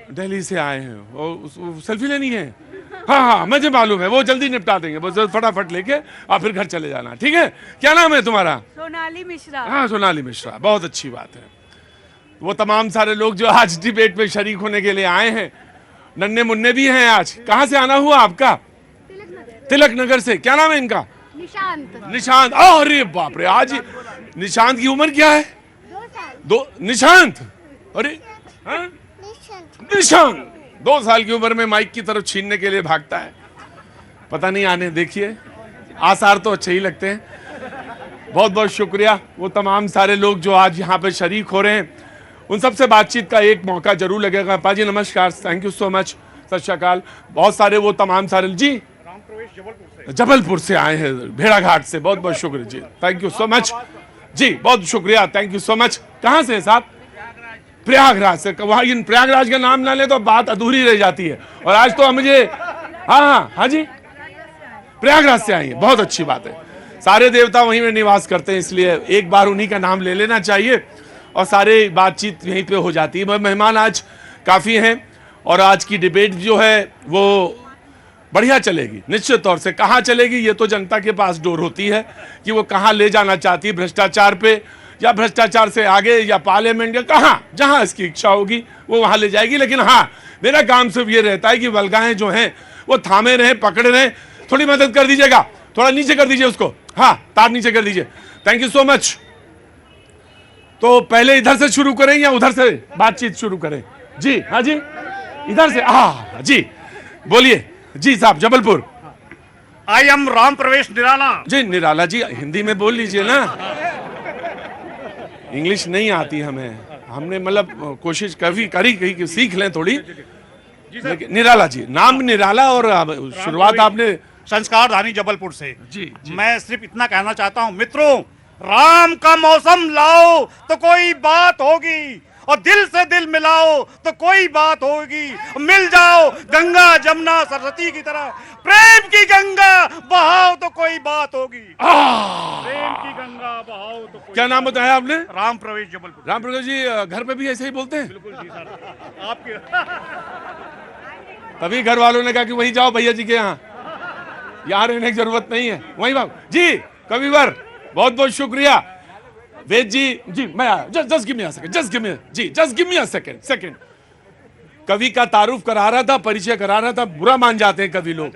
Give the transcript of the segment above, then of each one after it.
दिल्ली से आए हैं, वो सेल्फी लेनी है। हाँ हाँ मुझे मालूम है, वो जल्दी निपटा देंगे, बस फटाफट लेके और फिर घर चले जाना, ठीक है। क्या नाम है तुम्हारा? सोनाली मिश्रा। हाँ सोनाली मिश्रा, बहुत अच्छी बात है। वो तमाम सारे लोग जो आज डिबेट में शरीक होने के लिए आए हैं, नन्हे मुन्ने भी हैं आज। कहाँ से आना हुआ आपका? तिलक नगर से। क्या नाम है इनका? निशांत। निशांत। अरे बाप रे, आज निशांत की उम्र क्या है? 2 निशांत, अरे हाँ? निशांत 2 साल की उम्र में माइक की तरफ छीनने के लिए भागता है। पता नहीं, आने देखिए, आसार तो अच्छे ही लगते हैं। बहुत बहुत शुक्रिया वो तमाम सारे लोग जो आज यहाँ पे शरीक हो रहे हैं, उन सबसे बातचीत का एक मौका जरूर लगेगा। पाजी नमस्कार, थैंक यू सो मच, सत श्री अकाल। बहुत सारे वो तमाम सारे जी जबलपुर से आए हैं, भेड़ाघाट से, बहुत बहुत शुक्रिया जी, थैंक यू सो मच जी, बहुत शुक्रिया, थैंक यू सो मच। कहाँ से साहब? प्रयागराज से। वहाँ इन प्रयागराज का नाम ना ले तो बात अधूरी रह जाती है, और आज तो मुझे हाँ हाँ हाँ जी प्रयागराज से आई है, बहुत अच्छी बात है। सारे देवता वहीं में निवास करते हैं, इसलिए एक बार उन्हीं का नाम ले लेना चाहिए और सारे बातचीत यहीं पे हो जाती है। मेहमान आज काफ़ी हैं और आज की डिबेट जो है वो बढ़िया चलेगी, निश्चित तौर से। कहाँ चलेगी ये तो जनता के पास डोर होती है कि वो कहाँ ले जाना चाहती है, भ्रष्टाचार पे या भ्रष्टाचार से आगे या पार्लियामेंट या कहाँ, जहाँ इसकी इच्छा होगी वो वहाँ ले जाएगी। लेकिन हाँ, मेरा काम सिर्फ ये रहता है कि वल्गाएं जो हैं वो थामे रहें, पकड़े रहें। थोड़ी मदद कर दीजिएगा, थोड़ा नीचे कर दीजिए उसको, हाँ तार नीचे कर दीजिए, थैंक यू सो मच। तो पहले इधर से शुरू करें या उधर से बातचीत शुरू करें? जी हाँ जी, इधर से। हाँ जी बोलिए जी साहब, जबलपुर। आई एम राम प्रवेश निराला। जी निराला जी, हिंदी में बोल लीजिए ना, इंग्लिश नहीं आती हमें, हमने मतलब कोशिश कभी करी कि सीख लें थोड़ी। लेकिन निराला जी, नाम निराला और शुरुआत आपने संस्कार धानी जबलपुर से। जी। मैं सिर्फ इतना कहना चाहता हूं, मित्रों, राम का मौसम लाओ तो कोई बात होगी, और दिल से दिल मिलाओ तो कोई बात होगी। मिल जाओ गंगा जमुना सरस्वती की तरह, प्रेम की गंगा बहाओ तो कोई बात होगी। प्रेम की गंगा बहाओ तो कोई। क्या नाम बताया आपने? राम प्रवेश जबलपुर। राम प्रवेश जी, घर पे भी ऐसे ही बोलते हैं? बिल्कुल जी सर, आपके तभी घर वालों ने कहा कि वहीं जाओ भैया जी के यहाँ रहने की जरूरत नहीं है, वहीं बाबू जी। कविवर बहुत बहुत शुक्रिया। वेद जी मैं just give me a second, just give me जी, just give me a second. कवि का तारुफ करा रहा था, परिचय करा रहा था। बुरा मान जाते हैं कवि लोग,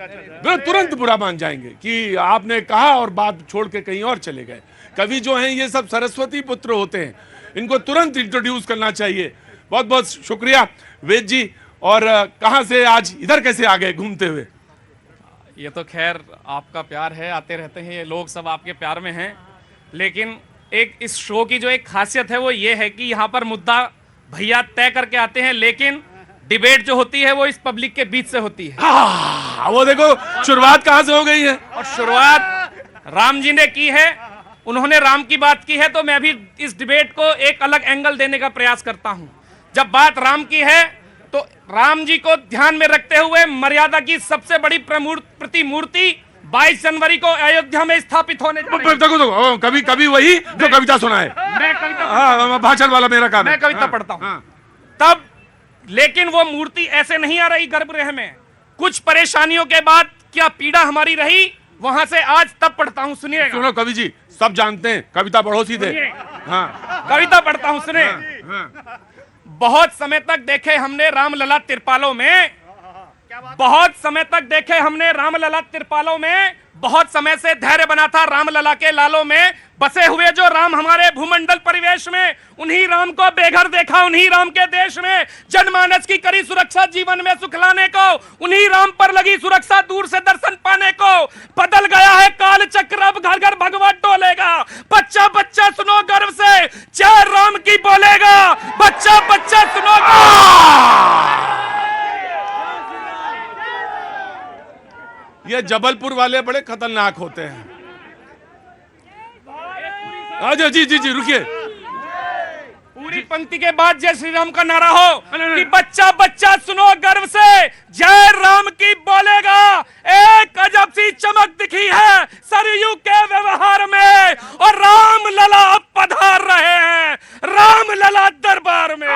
तुरंत बुरा मान जाएंगे कि आपने कहा और बात छोड़ के कहीं और चले गए। कवि जो हैं ये सब सरस्वती पुत्र होते हैं, इनको तुरंत इंट्रोड्यूस करना चाहिए। बहुत बहुत शुक्रिया वेद जी। और कहाँ से आज इधर कैसे आ गए घूमते हुए? ये तो खैर आपका प्यार है, आते रहते हैं ये लोग, सब आपके प्यार में हैं। लेकिन एक इस शो की जो एक खासियत है वो ये है कि यहाँ पर मुद्दा भैया तय करके आते हैं, लेकिन डिबेट जो होती है वो इस पब्लिक के बीच से होती है। वो देखो शुरुआत कहाँ से हो गई है। और शुरुआत राम जी ने की है, उन्होंने राम की बात की है, तो मैं भी इस डिबेट को एक अलग एंगल देने का प्रयास करता हूँ। जब बात राम की है तो राम जी को ध्यान में रखते हुए मर्यादा की सबसे बड़ी प्रतिमूर्ति 22 जनवरी को अयोध्या में स्थापित होने जा रही है। देखो कभी वही जो कविता सुनाए। मैं कविता भाषण वाला मेरा काम है। मैं कविता पढ़ता हूँ तब, लेकिन वो मूर्ति ऐसे नहीं आ रही गर्भगृह में। कुछ परेशानियों के बाद क्या पीड़ा हमारी रही, वहां से आज तब पढ़ता हूँ, सुनिए। सुनो कवि जी, सब जानते हैं, कविता पढ़ो सीधे। हाँ कविता पढ़ता हूँ, सुने। बहुत समय तक देखे हमने रामलला तिरपालों में, बहुत समय तक देखे हमने रामलला तिरपालों में, बहुत समय से धैर्य बना था रामलला के लालों में। बसे हुए जो राम हमारे भूमंडल परिवेश में, उन्हीं राम को बेघर देखा उन्हीं राम के देश में। जनमानस की करी सुरक्षा जीवन में सुख लाने को, उन्हीं राम पर लगी सुरक्षा दूर से दर्शन पाने को। बदल गया है काल चक्र, अब घर घर भगवा डोलेगा। बच्चा बच्चा सुनो गर्व से, जय राम की बोलेगा। बच्चा बच्चा सुनो। ये जबलपुर वाले बड़े खतरनाक होते हैं। अच्छा जी रुकिए। पूरी पंक्ति के बाद जय श्री राम का नारा हो कि बच्चा बच्चा सुनो गर्व से, जय राम की बोलेगा। एक अजब सी चमक दिखी है सरयू के व्यवहार में, और राम लला अब पधार रहे हैं राम लला दरबार में।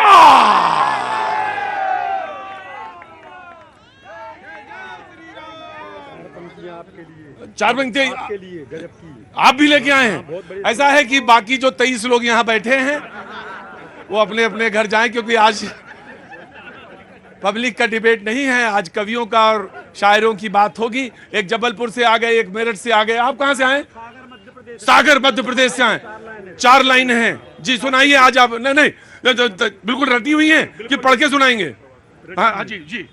4 पंक्ति आप भी लेके आए हैं। ऐसा है कि बाकी जो 23 लोग यहाँ बैठे हैं वो अपने अपने घर जाएं, क्योंकि आज पब्लिक का डिबेट नहीं है, आज कवियों का और शायरों की बात होगी। एक जबलपुर से आ गए, एक मेरठ से आ गए। आप कहां से आए? सागर मध्य प्रदेश से आए। 4 लाइन हैं जी, सुनाइए आज आप। नहीं बिल्कुल रटी हुई हैं कि पढ़ के सुनाएंगे? हाँ जी जी।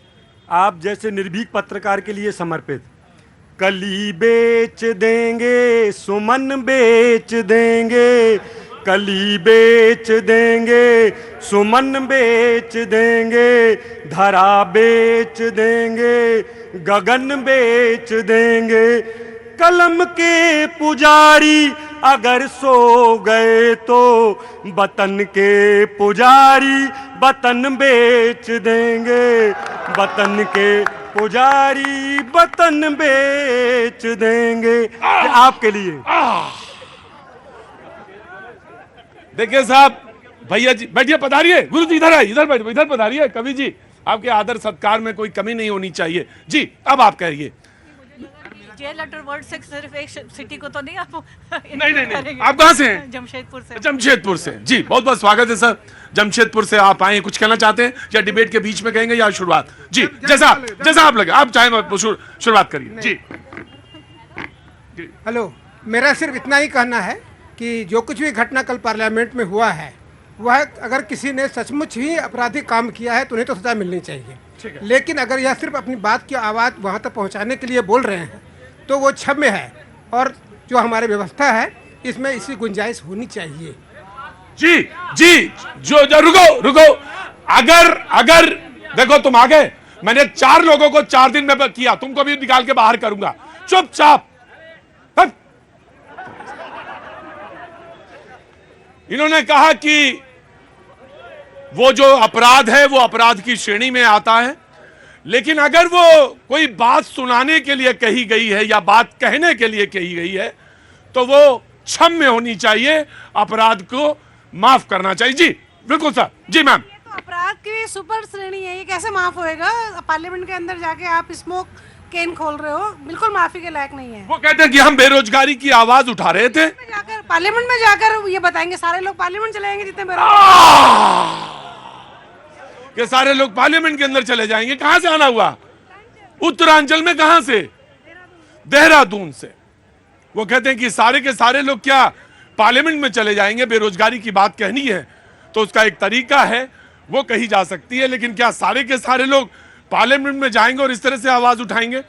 आप जैसे निर्भीक पत्रकार के लिए समर्पित। कली बेच देंगे, सुमन बेच देंगे, कली बेच देंगे, सुमन बेच देंगे, धरा बेच देंगे, गगन बेच देंगे। कलम के पुजारी अगर सो गए तो वतन के पुजारी वतन बेच देंगे, वतन के पुजारी वतन बेच देंगे। आपके लिए देखिए साहब, भैया जी बैठिए, पधारिए। गुरु जी इधर आइए, इधर बैठ, इधर पधारिए। कवि जी, आपके आदर सत्कार में कोई कमी नहीं होनी चाहिए जी। अब आप कहिए। जेल लेटर वर्ड से सिर्फ एक सिटी को तो नहीं आप नहीं आप कहां से हैं? जमशेदपुर से। जमशेदपुर से जी, बहुत बहुत स्वागत है सर। जमशेदपुर से आप आए, कुछ कहना चाहते हैं या डिबेट के बीच में कहेंगे या शुरुआत? जी जैसा आप लगे, आप चाहे शुरुआत करिए जी। हेलो, मेरा सिर्फ इतना ही कहना है कि जो कुछ भी घटना कल पार्लियामेंट में हुआ है, वह अगर किसी ने सचमुच ही आपराधिक काम किया है तो उन्हें तो सजा मिलनी चाहिए। लेकिन अगर यह सिर्फ अपनी बात की आवाज़ वहाँ तक पहुँचाने के लिए बोल रहे हैं तो वो क्षम्य है, और जो हमारी व्यवस्था है इसमें इसी गुंजाइश होनी चाहिए। जी जी, जो रुको। अगर देखो, तुम आ गए, मैंने 4 लोगों को 4 दिन में किया, तुमको भी निकाल के बाहर करूंगा। चुपचाप। इन्होंने कहा कि वो जो अपराध है वो अपराध की श्रेणी में आता है, लेकिन अगर वो कोई बात सुनाने के लिए कही गई है या बात कहने के लिए कही गई है तो वो क्षम्य होनी चाहिए, अपराध को माफ करना चाहिए। जी बिल्कुल सर। जी मैम। तो अपराध की सुपर श्रेणी है, ये कैसे माफ होएगा? पार्लियामेंट के अंदर जाके आप स्मोक केन खोल रहे हो, बिल्कुल माफी के लायक नहीं है। वो कहते हैं कि हम बेरोजगारी की आवाज उठा रहे थे। पार्लियामेंट में जाकर ये बताएंगे, सारे लोग पार्लियामेंट चले जाएंगे जितने बेरोजगार, कि सारे लोग पार्लियामेंट के अंदर चले जाएंगे। कहां से आना हुआ? उत्तरांचल में। कहां से? देहरादून से। वो कहते हैं कि सारे के सारे लोग क्या पार्लियामेंट में चले जाएंगे? बेरोजगारी की बात कहनी है तो उसका एक तरीका है, वो कही जा सकती है, लेकिन क्या सारे के सारे लोग पार्लियामेंट में जाएंगे और इस तरह से आवाज उठाएंगे?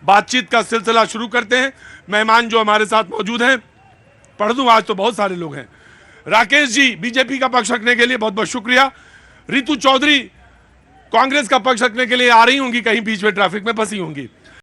बातचीत का सिलसिला शुरू करते हैं। मेहमान जो हमारे साथ मौजूद हैं, पढ़ दूं, आज तो बहुत सारे लोग हैं। राकेश जी बीजेपी का पक्ष रखने के लिए बहुत बहुत शुक्रिया। रितु चौधरी कांग्रेस का पक्ष रखने के लिए आ रही होंगी, कहीं बीच में ट्रैफिक में फंसी होंगी।